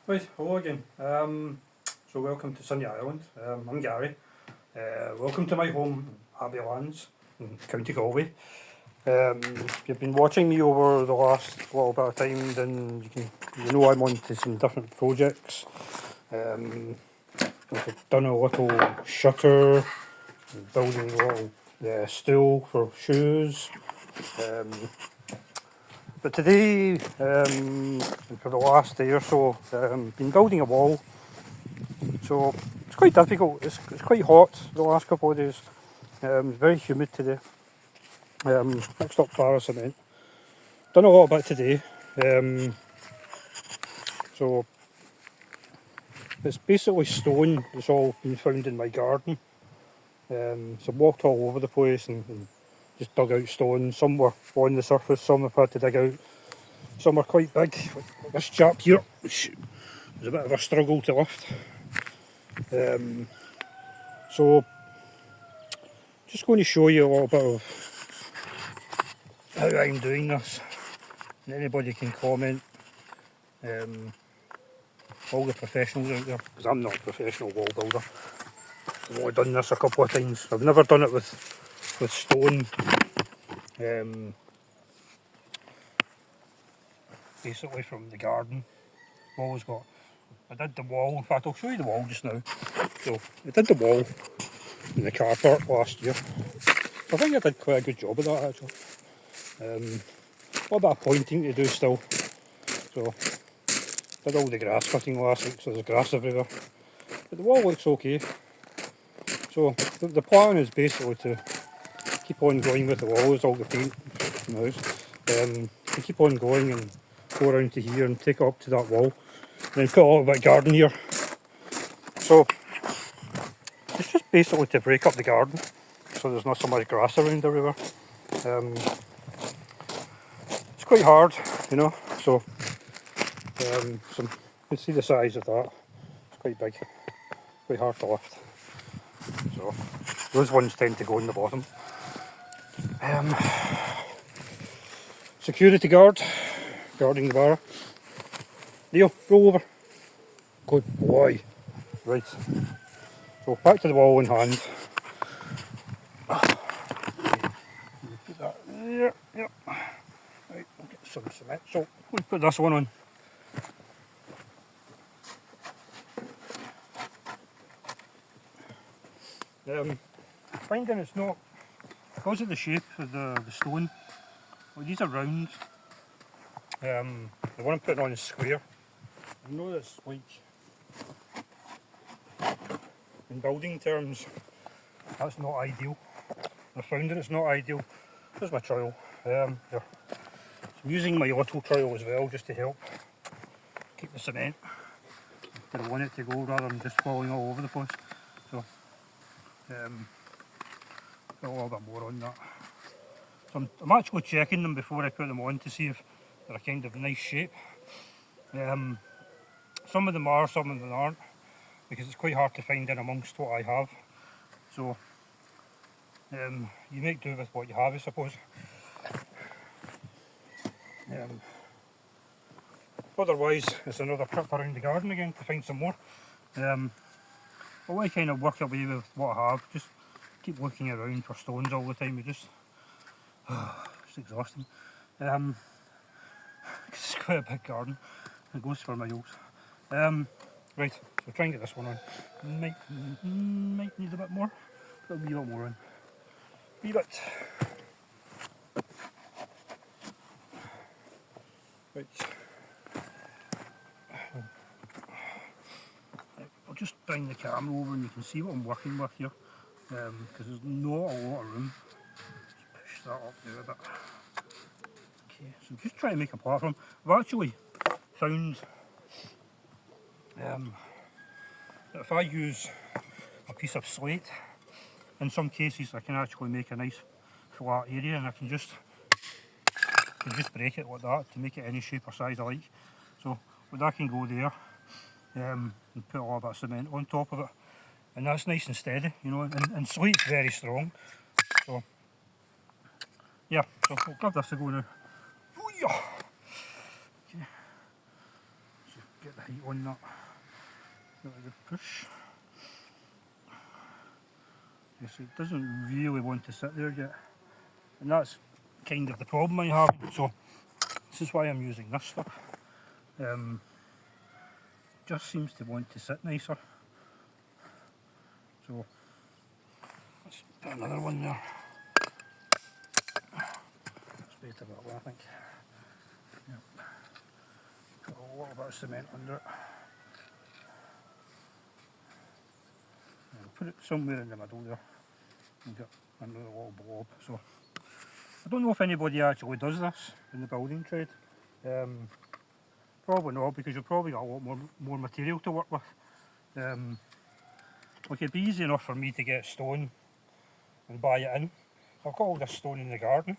Right, hello again. So welcome to Sunny Island. I'm Gary. Welcome to my home, Abbeylands, in County Galway. If you've been watching me over the last little bit of time, then you know I'm on to some different projects. I've done a little shutter, building a little stool for shoes. But today, and for the last day or so, been building a wall. So it's quite difficult. It's quite hot the last couple of days. It's very humid today. Mixed up bar of cement. Done a lot of bit today. So it's basically stone. It's all been found in my garden. So I walked all over the place and just dug out stones. Some were on the surface, some I've had to dig out. Some are quite big. Like this chap here, which was a bit of a struggle to lift. So just going to show you a little bit of how I'm doing this. And anybody can comment. All the professionals out there, because I'm not a professional wall builder. I've only done this a couple of times. I've never done it with stone. Basically from the garden. I've always got. I did the wall. In fact, I'll show you the wall just now. So I did the wall in the car park last year. I think I did quite a good job of that actually. A little bit of pointing to do still. So did all the grass cutting last week, so there's grass everywhere. But the wall looks okay. So the plan is basically to keep on going with the wall. There's all the paint from the house. To keep on going and go around to here and take it up to that wall. And then put a little bit of garden here. So it's just basically to break up the garden so there's not so much grass around everywhere. It's quite hard, you know, so you can see the size of that. It's quite big, quite hard to lift. So those ones tend to go in the bottom. Security guard, guarding the bar. Leo, roll over. Good boy. Right. So back to the wall in hand. Put that there. Yep. Right, we'll get some cement. So we'll put this one on. Finding it's not, because of the shape of the stone, well, these are round. The one I'm putting on is square. I know that's like, in building terms, that's not ideal. I found that it's not ideal. There's my trowel. I'm using my little trowel as well just to help keep the cement where I want it to go rather than just falling all over the place. So put a little bit more on that. So I'm actually checking them before I put them on to see if they're a kind of nice shape. Some of them are, some of them aren't, because it's quite hard to find in amongst what I have. So you make do with what you have, I suppose. Otherwise, it's another trip around the garden again to find some more. I want to kind of work away with what I have. Just keep looking around for stones all the time. It's exhausting. It's quite a big garden. It goes for miles. Right, so try and get this one on. Might need a bit more. Put a wee bit more on. Wee bit. Right. I'll just bring the camera over and you can see what I'm working with here, because there's not a lot of room. Just push that up there a bit. Okay, so just try to make a platform. I've actually found that if I use a piece of slate, in some cases I can actually make a nice flat area, and I can just break it like that to make it any shape or size I like. So that can go there. And put a little bit of cement on top of it, and that's nice and steady, you know, and slate's very strong. So yeah, so I'll give this a go now. Okay. So get the height on that. Give it a good push. Yes, it doesn't really want to sit there yet. And that's kind of the problem I have. So this is why I'm using this stuff. Just seems to want to sit nicer. So let's put another one there. That's better that way, I think. Yep. Put a little bit of cement under it. And put it somewhere in the middle there. And get another little blob. So I don't know if anybody actually does this in the building trade. Probably not, because you've probably got a lot more material to work with. Like it'd be easy enough for me to get stone and buy it in. I've got all this stone in the garden.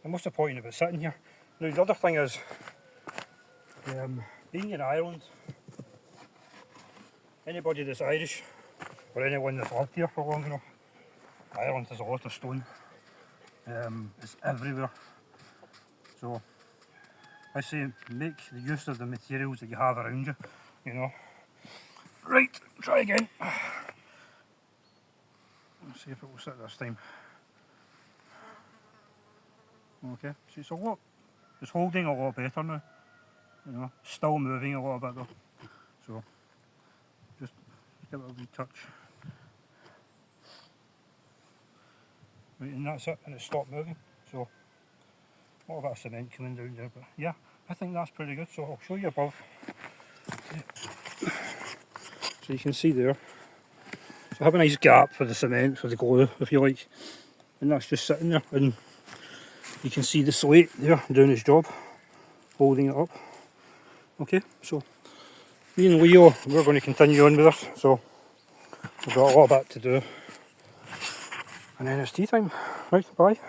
And what's the point of it sitting here? Now the other thing is, being in Ireland, anybody that's Irish, or anyone that's lived here for long enough, Ireland has a lot of stone. It's everywhere. So I say make the use of the materials that you have around you, you know. Right, try again. Let's see if it will sit this time. Okay, so it's holding a lot better now. You know, still moving a little bit though. So just give it a wee touch. Right, and that's it, and it stopped moving. So a lot of cement coming down there, but yeah, I think that's pretty good. So I'll show you above. So you can see there. So I have a nice gap for the cement, for the glue, if you like, and that's just sitting there, and you can see the slate there doing its job, holding it up. Okay, so me and Leo, we're going to continue on with this. So we've got a lot of that to do, and then it's tea time. Right, bye.